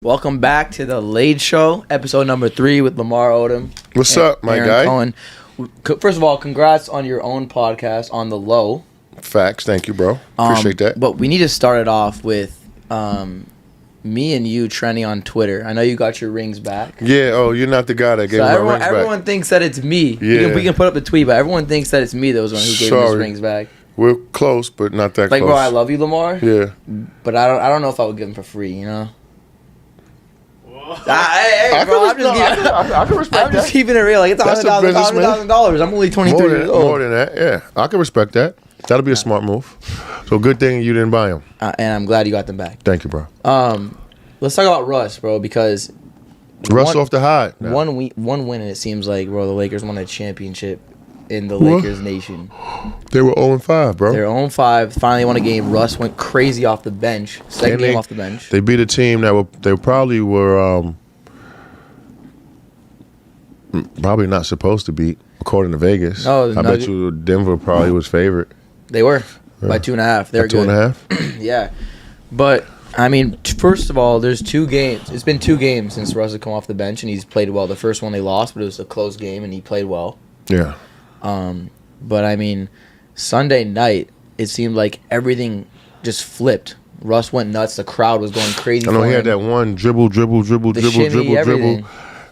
Welcome back to the LADE Show, episode number 3 with Lamar Odom. What's up, my Aron guy? Cohen. First of all, congrats on your own podcast on the low. Facts, thank you, bro. Appreciate that. But we need to start it off with me and you trending on Twitter. I know you got your rings back. Yeah, oh, you're not the guy that gave me my rings everyone back. thinks that it's me. Yeah. We can put up a tweet, but everyone thinks that it's me that was the one who gave him his rings back. We're close, but not that Like, close. bro, I love you, Lamar. Yeah. But I don't know if I would give him for free, you know? Hey, bro, I can respect I'm just keeping it real. Like, it's $100,000. I'm only 23 years old. More than that, yeah. I can respect that. That'll be a smart move. So good thing you didn't buy them. And I'm glad you got them back. Thank you, bro. Let's talk about Russ, bro, because Russ off the high. Now. one win, and it seems like, bro, the Lakers won a championship in the Lakers nation. They were 0-5, bro. They're 0-5. Finally won a game. Russ went crazy off the bench. Second game off the bench. They beat a team that they probably were probably not supposed to beat, according to Vegas. Oh, I bet you Denver probably was favorite. They were by 2.5. They're good. 2.5. Yeah, but I mean, first of all, there's 2 games. It's been 2 games since Russ has come off the bench, and he's played well. The first one they lost, but it was a close game, and he played well. Yeah. But I mean, Sunday night, it seemed like everything just flipped. Russ went nuts. The crowd was going crazy. I know for he him. had that one dribble shimmy,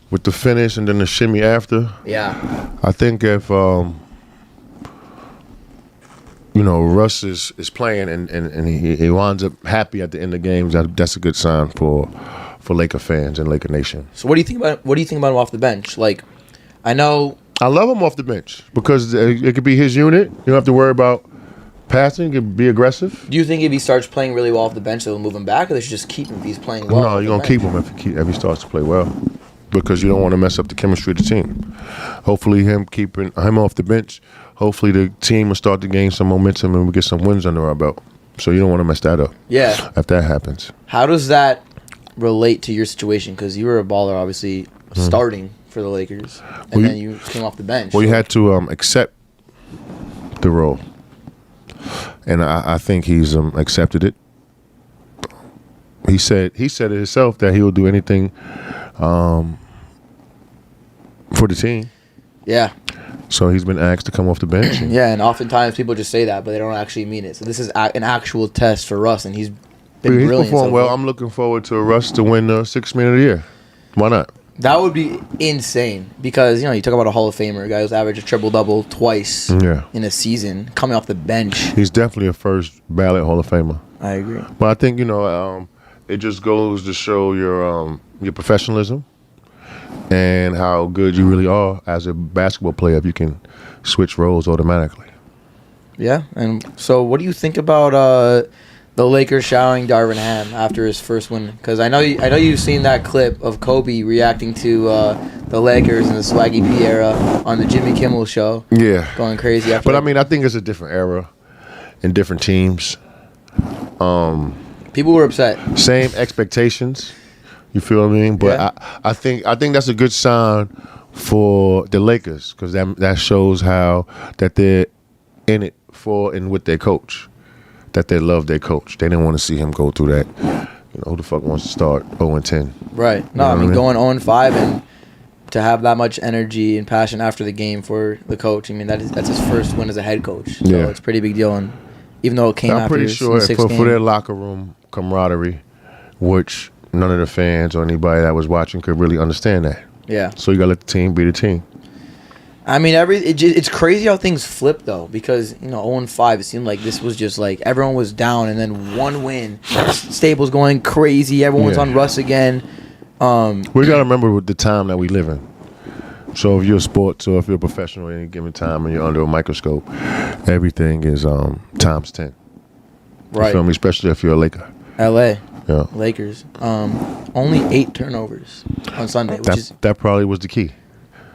with the finish and then the shimmy after. Yeah. I think if Russ is playing and he winds up happy at the end of games, that's a good sign for Laker fans and Laker Nation. So what do you think about him off the bench? Like, I know. I love him off the bench because it could be his unit. You don't have to worry about passing. You can be aggressive. Do you think if he starts playing really well off the bench, they'll move him back, or they should just keep him if he's playing well? No, you're going to keep him if he starts to play well because you don't want to mess up the chemistry of the team. Hopefully keeping him off the bench, hopefully the team will start to gain some momentum and we get some wins under our belt. So you don't want to mess that up. Yeah. If that happens. How does that relate to your situation? Because you were a baller, obviously, starting for the Lakers, and then you came off the bench. Well, you had to accept the role, and I think he's accepted it. He said it himself that he will do anything for the team. Yeah. So he's been asked to come off the bench. Yeah, and oftentimes people just say that, but they don't actually mean it. So this is an actual test for Russ, and he's been brilliant. He's performed well. I'm looking forward to Russ to win the Sixth Man of the Year. Why not? That would be insane because, you talk about a Hall of Famer, a guy who's averaged a triple-double twice in a season, coming off the bench. He's definitely a first ballot Hall of Famer. I agree. But I think, it just goes to show your professionalism and how good you really are as a basketball player if you can switch roles automatically. Yeah, and so what do you think about the Lakers showering Darvin Ham after his first win? Because I know you've seen that clip of Kobe reacting to the Lakers in the Swaggy P era on the Jimmy Kimmel show. Yeah, going crazy after. But I mean, I think it's a different era and different teams. People were upset. Same expectations. You feel what I mean? But yeah. I think that's a good sign for the Lakers because that shows how that they're in it for and with their coach. That they love their coach. They didn't want to see him go through that. Who the fuck wants to start 0-10? Right. No, I mean, going 0-5 and to have that much energy and passion after the game for the coach. I mean, that's his first win as a head coach. So it's a pretty big deal. And even though it came after I'm pretty sure for their locker room camaraderie, which none of the fans or anybody that was watching could really understand that. Yeah. So you got to let the team be the team. I mean, it's crazy how things flip though, because 0-5. It seemed like this was just like everyone was down, and then one win, Staples going crazy. Everyone's on Russ again. We gotta remember the time that we live in. So if you're a sports or if you're a professional at any given time and you're under a microscope, everything is times 10. Right. You feel me? Especially if you're a Laker. LA. Yeah. Lakers. Only 8 turnovers on Sunday, that probably was the key.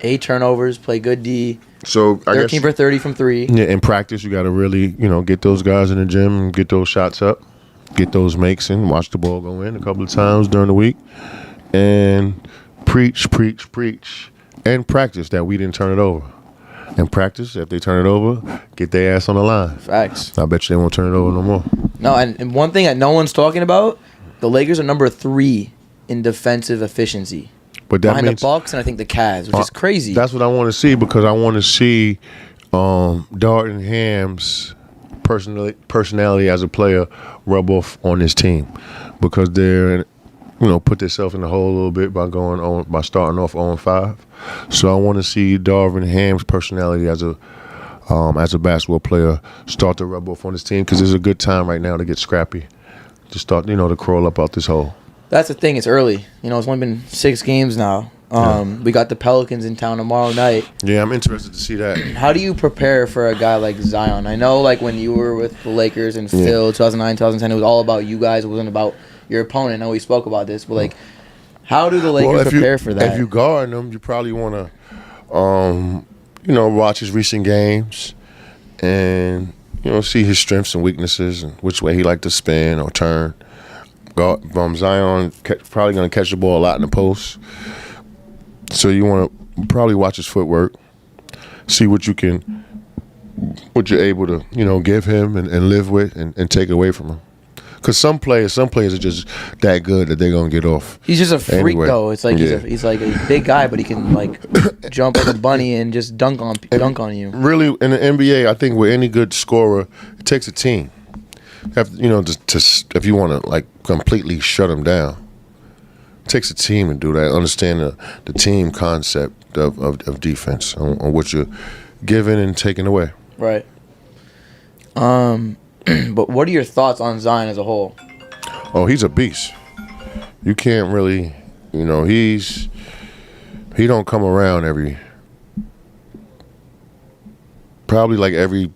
8 turnovers, play good D. So 13 for 30 from 3. Yeah, in practice, you got to really, get those guys in the gym and get those shots up, get those makes in, watch the ball go in a couple of times during the week, and preach, and practice that we didn't turn it over. And practice, if they turn it over, get their ass on the line. Facts. I bet you they won't turn it over no more. No, and one thing that no one's talking about, the Lakers are number 3 in defensive efficiency. But that Behind means the Bucks and I think the Cavs, which is crazy. That's what I want to see, because I want to see Darvin Ham's personality as a player rub off on his team, because they're put themselves in the hole a little bit by starting off 0-5. So I want to see Darvin Ham's personality as a basketball player start to rub off on his team, because it's a good time right now to get scrappy, to start to crawl up out this hole. That's the thing. It's early. It's only been 6 games now. We got the Pelicans in town tomorrow night. Yeah, I'm interested to see that. How do you prepare for a guy like Zion? I know, like, when you were with the Lakers and Phil, 2009, 2010, it was all about you guys. It wasn't about your opponent. I know we spoke about this, but, like, how do the Lakers prepare for that? If you guard him, you probably want to, watch his recent games and, see his strengths and weaknesses and which way he like to spin or turn. Zion probably going to catch the ball a lot in the post. So you want to probably watch his footwork, see what you're able to, give him and live with and take away from him. Because some players are just that good that they're gonna get off. He's just a freak, though. It's like he's like a big guy, but he can like jump like a bunny and just dunk on you. Really, in the NBA, I think with any good scorer, it takes a team. If you want to like completely shut him down. It takes a team to do that. Understand the team concept of defense on what you're giving and taking away. Right. But what are your thoughts on Zion as a whole? Oh, he's a beast. You can't really, he don't come around probably like every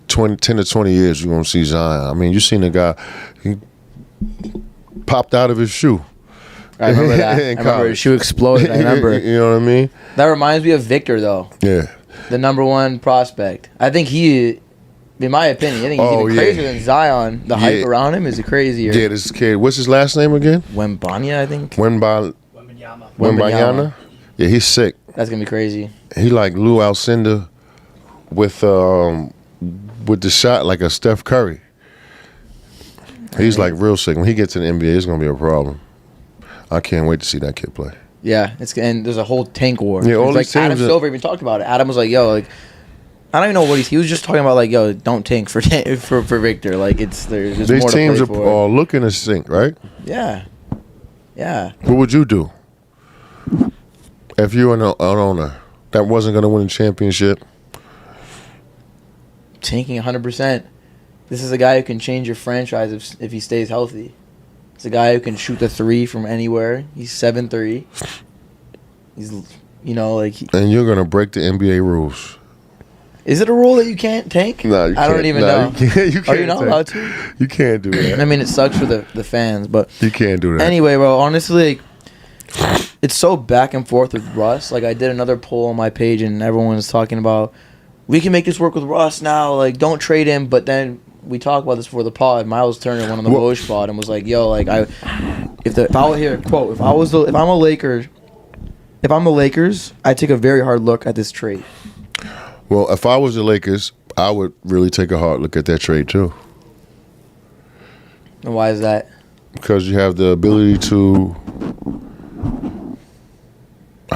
10 to 20 years you're going to see Zion. I mean, you seen the guy, he popped out of his shoe. I remember that. I remember his shoe exploded. I remember. You know what I mean? That reminds me of Victor, though. Yeah. The #1 prospect. I think he, in my opinion, he's even crazier than Zion. The hype around him is crazier. Yeah, this kid. What's his last name again? Wembanyama, I think. Wembanyama. Yeah, he's sick. That's gonna be crazy. He like Lou Alcindor with the shot like a Steph Curry. He's like real sick. When he gets in the NBA, it's gonna be a problem. I can't wait to see that kid play. Yeah, and there's a whole tank war. Yeah, all like these Adam teams Silver even talked about it. Adam was like, "Yo, like, I don't even know what he was just talking about. Like, yo, don't tank for Victor. Like, there's just these more to teams play for." are looking to sink, right? Yeah. What would you do if you were an owner that wasn't going to win a championship? Tanking 100%. This is a guy who can change your franchise if he stays healthy. It's a guy who can shoot the 3 from anywhere. He's 7'3". He's, and you're gonna break the NBA rules. Is it a rule that you can't tank? No, you can't. I don't even know. You can't. Are you not allowed to? You can't do that. I mean, it sucks for the fans, but you can't do that. Anyway, bro, honestly, it's so back and forth with Russ. Like, I did another poll on my page, and everyone was talking about, we can make this work with Russ now. Like, don't trade him. But then we talked about this before the pod. Miles Turner went on the Woj pod and was like, "Yo, like, if I'm the Lakers, I take a very hard look at this trade." Well, if I was the Lakers, I would really take a hard look at that trade too. And why is that? Because you have the ability to,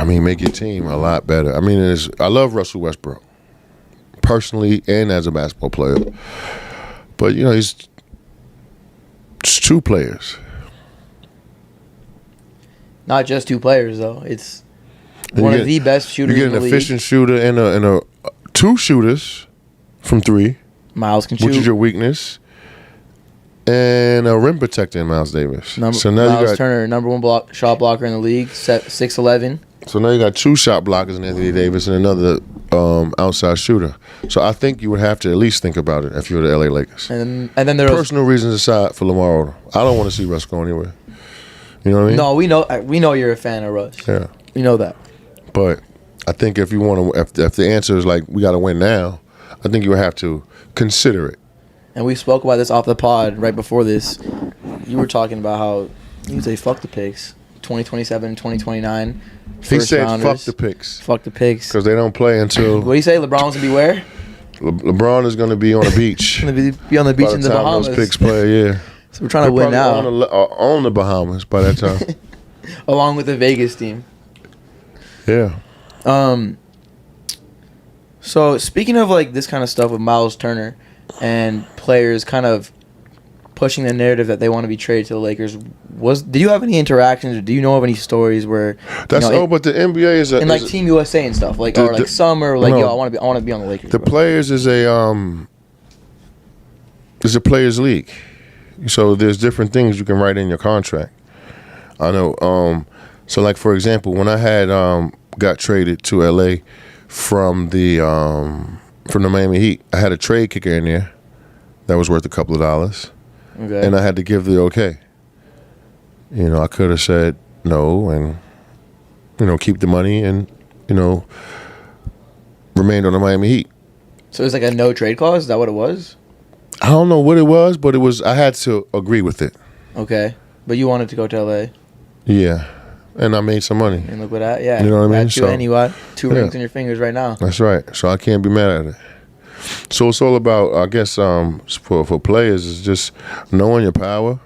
make your team a lot better. I love Russell Westbrook, personally and as a basketball player. But, it's 2 players. Not just 2 players, though. It's one of the best shooters in the league. You get an efficient shooter and a 2 shooters from 3. Miles can shoot. Which is your weakness. And a rim protector in Miles Davis. So now Miles Turner, #1 shot blocker in the league, 6'11". So now you got 2 shot blockers in Anthony Davis and another outside shooter. So I think you would have to at least think about it if you're the LA Lakers. And then there personal reasons aside for Lamar Odom. I don't want to see Russ go anywhere. You know what I mean? No, we know you're a fan of Russ. Yeah, we know that. But I think if you want to, if the answer is like we got to win now, I think you would have to consider it. And we spoke about this off the pod right before this. You were talking about how you say fuck the picks. 2027, 2029. He said rounders. fuck the picks. Fuck the picks. Because they don't play until... What do you say? LeBron's going to be where? LeBron is going to be on the beach. Going to be on the beach in the Bahamas. Those picks play, yeah. So we're trying to win now. On the Bahamas by that time. along with the Vegas team. Yeah. So speaking of like this kind of stuff with Miles Turner and players kind of pushing the narrative that they want to be traded to the Lakers, do you have any interactions or do you know of any stories where but the NBA is and like Team USA and stuff like or like summer like I want to be on the Lakers. The players is a players league, so there's different things you can write in your contract. I know. So like for example, when I had got traded to LA from the Miami Heat, I had a trade kicker in there that was worth a couple of dollars. Okay. And I had to give the okay. I could have said no and, keep the money and, remained on the Miami Heat. So it was like a no trade clause? Is that what it was? I don't know what it was, but I had to agree with it. Okay. But you wanted to go to LA? Yeah. And I made some money. And look at that. Yeah. You know what I mean? And you got 2 rings on your fingers right now. That's right. So I can't be mad at it. So it's all about, I guess, for players, is just knowing your power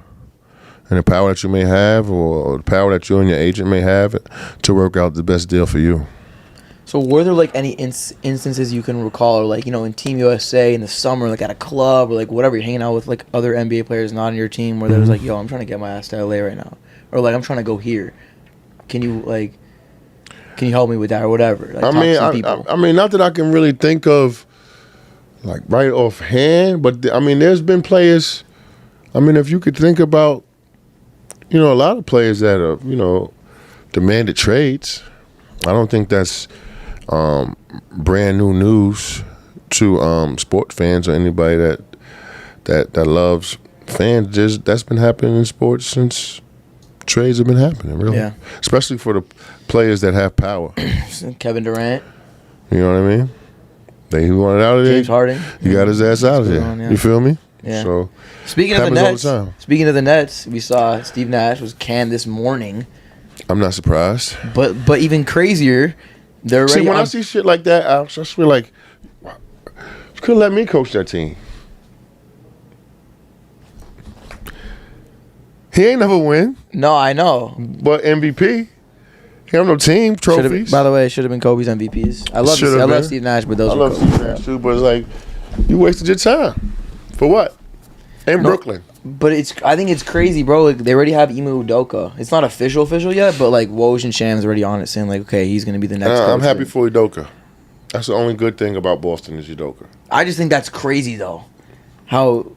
and the power that you may have or the power that you and your agent may have to work out the best deal for you. So were there like any instances you can recall, or like in Team USA in the summer, like at a club or like whatever, you're hanging out with like other NBA players not on your team, where there was like, yo, I'm trying to get my ass to LA right now, or like I'm trying to go here. Can you help me with that or whatever? Like, I mean, not that I can really think of like right offhand, but there's been players. If you could think about, a lot of players that have, demanded trades. I don't think that's brand new news to sport fans or anybody that loves fans. That's been happening in sports since trades have been happening, really. Yeah. Especially for the players that have power. Kevin Durant. You know what I mean? He wanted out of there. James Harden. He got his ass out of there. You feel me? Yeah. So speaking of the Nets, we saw Steve Nash was canned this morning. I'm not surprised. But even crazier, they're already. See, when I see shit like that, I just feel like you couldn't let me coach that team. He ain't never win. No, I know. But MVP. He have no team trophies. By the way, it should have been Kobe's MVPs. I love Steve Nash, but those. I love Steve Nash too, but it's like you wasted your time for what? In Brooklyn. But I think it's crazy, bro. Like they already have Ime Udoka. It's not official yet, but like Woj and Sham's already on it, saying like, okay, he's gonna be the next. I'm happy for Udoka. That's the only good thing about Boston is Udoka. I just think that's crazy though, how,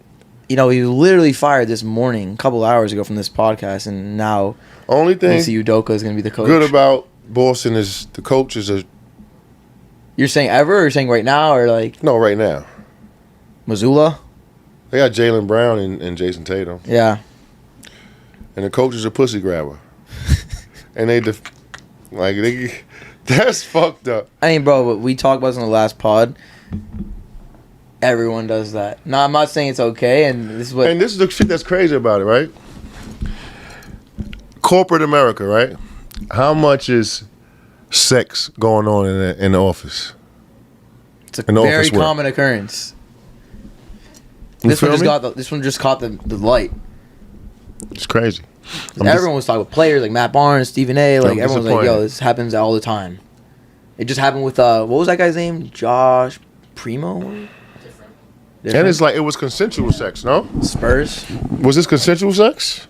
he literally fired this morning, a couple hours ago from this podcast, and now. Only thing Udoka is going to be the coach. Good about Boston is the coaches are. You're saying ever, or you're saying right now, or like? No, right now. Missoula? They got Jaylen Brown and Jason Tatum. Yeah. And the coach is a pussy grabber. And that's fucked up. I mean, bro, but we talked about this in the last pod. Everyone does that. No, I'm not saying it's okay, and this is the shit that's crazy about it, right? Corporate America, right? How much is sex going on in the office? It's a very common occurrence. This one just caught the light. It's crazy. Everyone was talking about players like Matt Barnes, Stephen A. Like everyone was like, "Yo, this happens all the time." It just happened with what was that guy's name? Josh Primo. Different. And it's like it was consensual sex, no? Spurs. Was this consensual sex?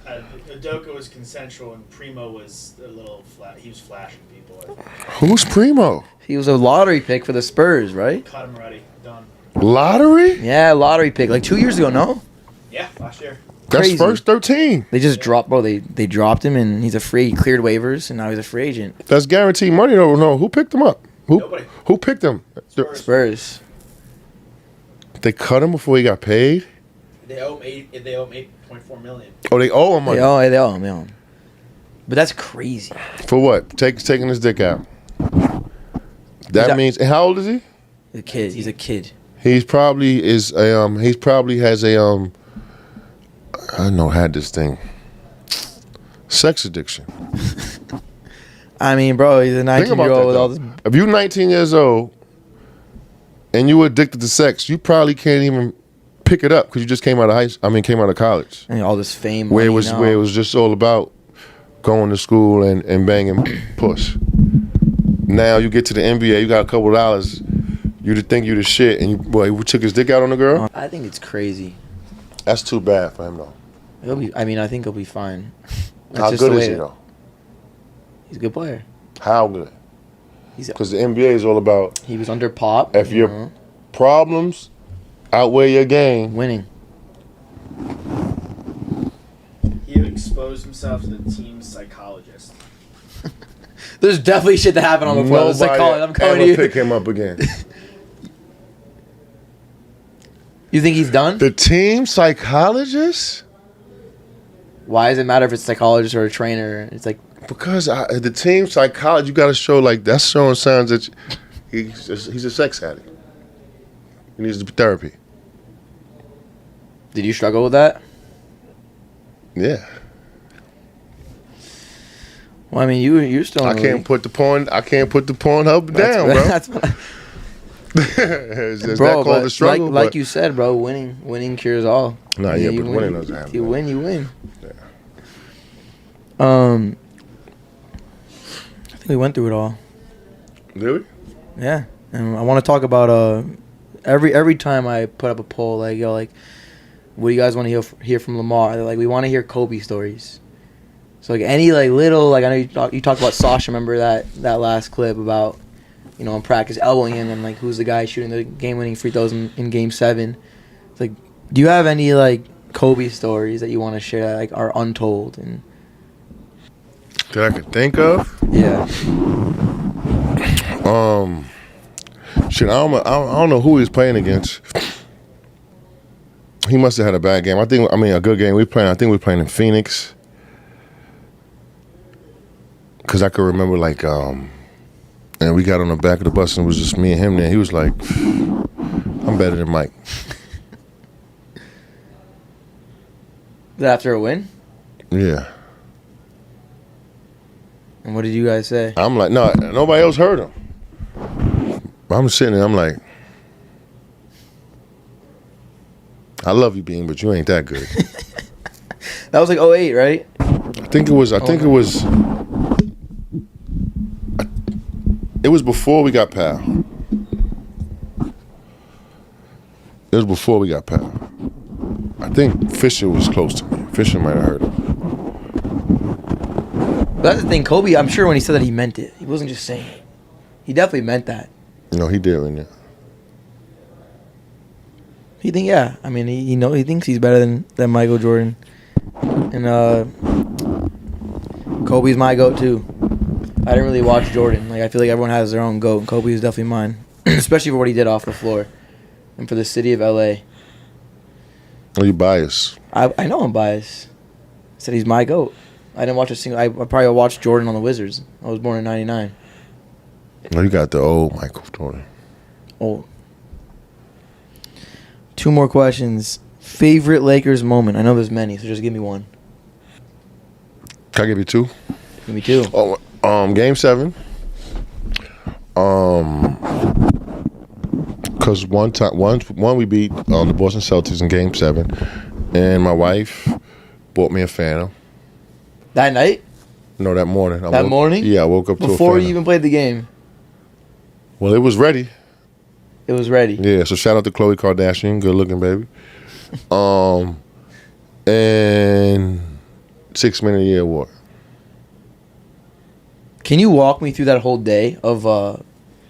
Udoka was consensual and Primo was a little flat. He was flashing people. Who's Primo? He was a lottery pick for the Spurs, right? Caught him already. Done. Lottery? Yeah, lottery pick. Like 2 years ago, no? Yeah, last year. That's crazy. First 13. They just dropped, bro. They dropped him, and he's a free. He cleared waivers, and now he's a free agent. That's guaranteed money, though. No, who picked him up? Nobody. Who picked him? Spurs. They cut him before he got paid. They owe him $8.4 million. Oh, they owe him money. They owe him. But that's crazy. For what? Taking his dick out. That means. And how old is he? He's a kid. He's a kid. He's probably has a I know had this thing. Sex addiction. I mean, bro, he's a 19-year-old with all this. If you're 19 years old and you were addicted to sex, you probably can't even pick it up because you just came out of college. And all this fame. Where it was just all about going to school and banging puss. Now you get to the NBA, you got a couple dollars, you think you the shit, and you took his dick out on the girl? I think it's crazy. That's too bad for him, though. I think he'll be fine. How good is he, though? He's a good player. How good? Because the NBA is all about... He was under Pop. If your problems outweigh your game... Winning. He exposed himself to the team's psychologist. There's definitely shit that happened on the floor. I'm coming to you. Pick him up again. You think he's done? The team psychologist? Why does it matter if it's a psychologist or a trainer? It's like... Because the team psychologist, you got to show, like, that's showing signs that he's a sex addict. He needs therapy. Did you struggle with that? Yeah. Well, I mean, you're still. I can't put the Pornhub down, bro. That's is bro, that called a struggle? Like you said, bro, winning cures all. Nah, yeah, but winning doesn't happen. You win. Yeah. I think we went through it all. Did we? Yeah, and I want to talk about every time I put up a poll, like, yo, like, what do you guys want to hear from Lamar? They're like, we want to hear Kobe stories. So, like, any, like, little, like, I know you talked about Sasha. Remember that last clip about, you know, in practice elbowing him and, like, who's the guy shooting the game-winning free throws in Game 7. It's like, do you have any, like, Kobe stories that you want to share that, like, are untold? And that I could think of? Yeah. Shit, I don't know who he's playing against. He must have had a bad game. A good game. I think we playing in Phoenix. Because I could remember, like, and we got on the back of the bus and it was just me and him there. He was like, I'm better than Mike. Is that after a win? Yeah. And what did you guys say? I'm like, no, nobody else heard him. I'm sitting there, I'm like, I love you, Bean, but you ain't that good. That was like 08, right? I think it was it was before we got Pal. It was before we got Pal. I think Fisher was close to me. Fisher might have heard him. But that's the thing, Kobe, I'm sure when he said that he meant it. He wasn't just saying it. He definitely meant that. No, he did, yeah. He think, yeah. I mean, he thinks he's better than Michael Jordan. And Kobe's my GOAT too. I didn't really watch Jordan. Like, I feel like everyone has their own GOAT, and Kobe is definitely mine. Especially for what he did off the floor. And for the city of LA. Are you biased? I know I'm biased. I said he's my GOAT. I didn't watch a single... I probably watched Jordan on the Wizards. I was born in 99. No, you got the old Michael Jordan. Old. 2 more questions. Favorite Lakers moment? I know there's many, so just give me one. Can I give you 2? Give me 2. Game 7. Because one we beat the Boston Celtics in Game 7, and my wife bought me a Phantom. That night? No, that morning. Morning? Yeah, I woke up before you even played the game. Well, it was ready. It was ready. Yeah, so shout out to Khloe Kardashian, good looking baby. And 6 Man of the Year award. Can you walk me through that whole day of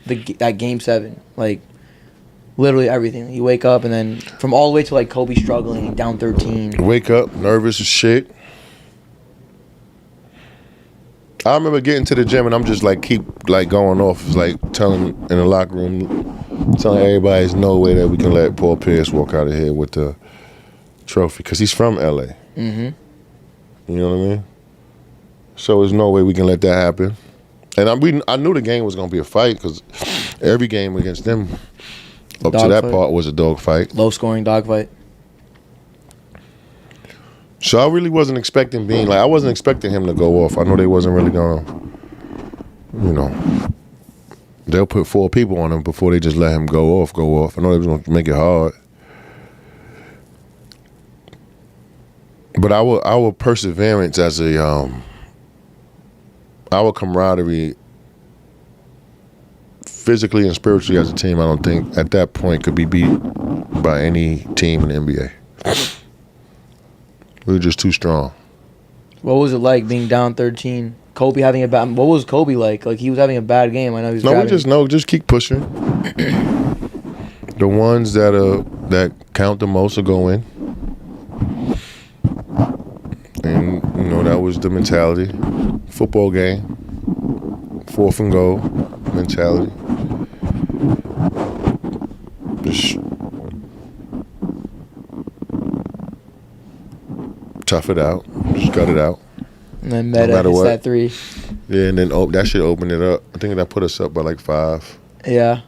that Game 7? Like, literally everything. You wake up and then from all the way to like Kobe struggling, down 13. Wake up, nervous as shit. I remember getting to the gym and I'm just like keep like going off, like telling in the locker room, telling everybody there's no way that we can let Paul Pierce walk out of here with the trophy because he's from LA. Mm-hmm. You know what I mean? So there's no way we can let that happen. And I knew the game was gonna be a fight because every game against them up to that part was a dog fight, low scoring dog fight. So I really wasn't expecting I wasn't expecting him to go off. I know they wasn't really gonna, they'll put 4 people on him before they just let him go off. I know they was gonna make it hard. But our perseverance as a our camaraderie, physically and spiritually as a team, I don't think at that point could be beat by any team in the NBA. We were just too strong. What was it like being down 13? Kobe having a bad. What was Kobe like? Like he was having a bad game. I know he was. Just keep pushing. The ones that count the most will go in, and that was the mentality. Football game, 4th and goal mentality. Just tough it out. Just gut it out. And then Meta hits that 3. Yeah, and then that shit opened it up. I think that put us up by like 5. Yeah.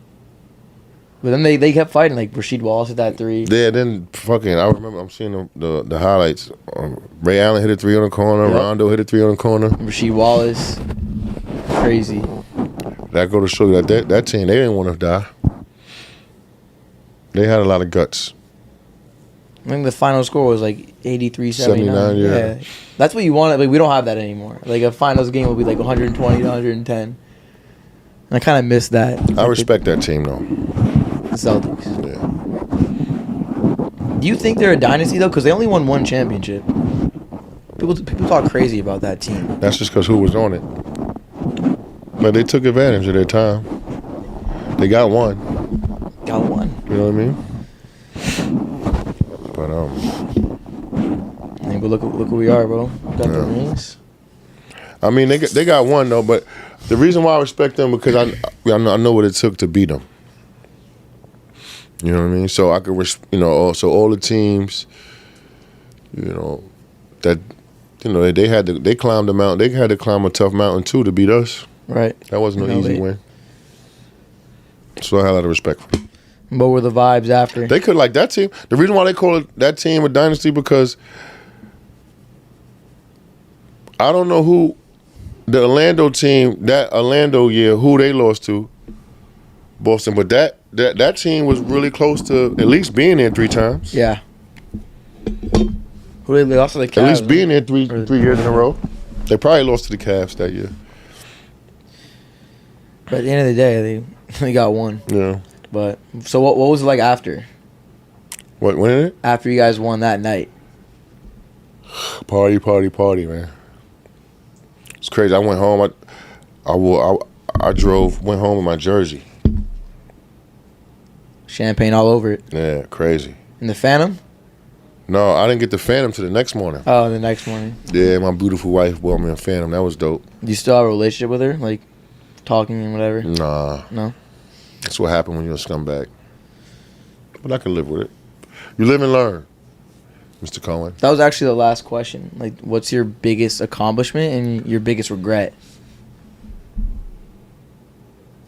But then they kept fighting. Like Rasheed Wallace hit that 3. Yeah, then I remember I'm seeing the highlights. Ray Allen hit a 3 on the corner. Yep. Rondo hit a 3 on the corner. Rasheed Wallace. Crazy. That go to show you that team, they didn't want to die. They had a lot of guts. I think the final score was like 83-79. 79, yeah. That's what you want. Like we don't have that anymore. Like a finals game will be like 120 to 110. And I kind of miss that. I respect that team though. The Celtics. Yeah. Do you think they're a dynasty though? Because they only won 1 championship. People talk crazy about that team. That's just because who was on it. But they took advantage of their time. They got one. Got one. You know what I mean? But But look who we are, bro. Got the rings. I mean, they got one though. But the reason why I respect them because I know what it took to beat them. You know what I mean? So I could, so all the teams, that, they climbed the mountain. They had to climb a tough mountain too to beat us. Right. That wasn't no easy win. So I had a lot of respect for them. What were the vibes after? They could like that team. The reason why they call that team a dynasty because I don't know who the Orlando team, that Orlando year, who they lost to, Boston. But that team was really close to at least being there 3 times. Yeah. Who they lost to the Cavs? At least being there 3 years in a row. They probably lost to the Cavs that year. But at the end of the day, they got one. Yeah. But so what was it like after? What winning it? After you guys won that night. Party, man. It's crazy. I went home. I went home with my jersey. Champagne all over it. Yeah, crazy. In the Phantom? No, I didn't get the Phantom till the next morning. Oh, the next morning. Yeah, my beautiful wife bought me a Phantom. That was dope. Do you still have a relationship with her? Like, talking and whatever? Nah. No? That's what happened when you're a scumbag. But I can live with it. You live and learn, Mr. Cohen. That was actually the last question. Like, what's your biggest accomplishment and your biggest regret?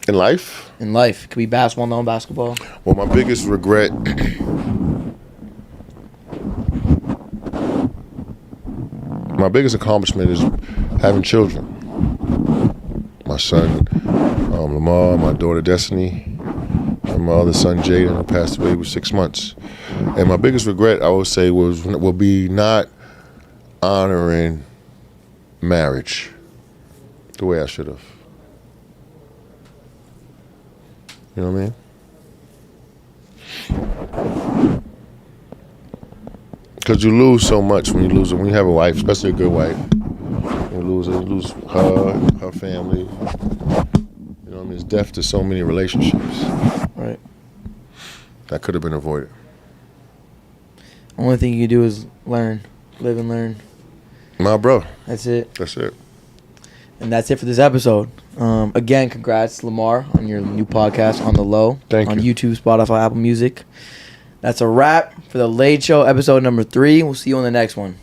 In life? In life. It could be basketball, non-basketball. Well, my biggest regret... my biggest accomplishment is having children. My son, Lamar, my daughter, Destiny, and my other son, Jaden, who passed away with 6 months. And my biggest regret, I would say, will be not honoring marriage the way I should have. You know what I mean? Because you lose so much when you have a wife, especially a good wife. You lose her family. You know what I mean? It's death to so many relationships. Right. That could have been avoided. Only thing you can do is learn. Live and learn. My bro. That's it. That's it. And that's it for this episode. Again, congrats, Lamar, on your new podcast, On the Low. Thank you. On YouTube, Spotify, Apple Music. That's a wrap for the LADE Show, episode number 3. We'll see you on the next one.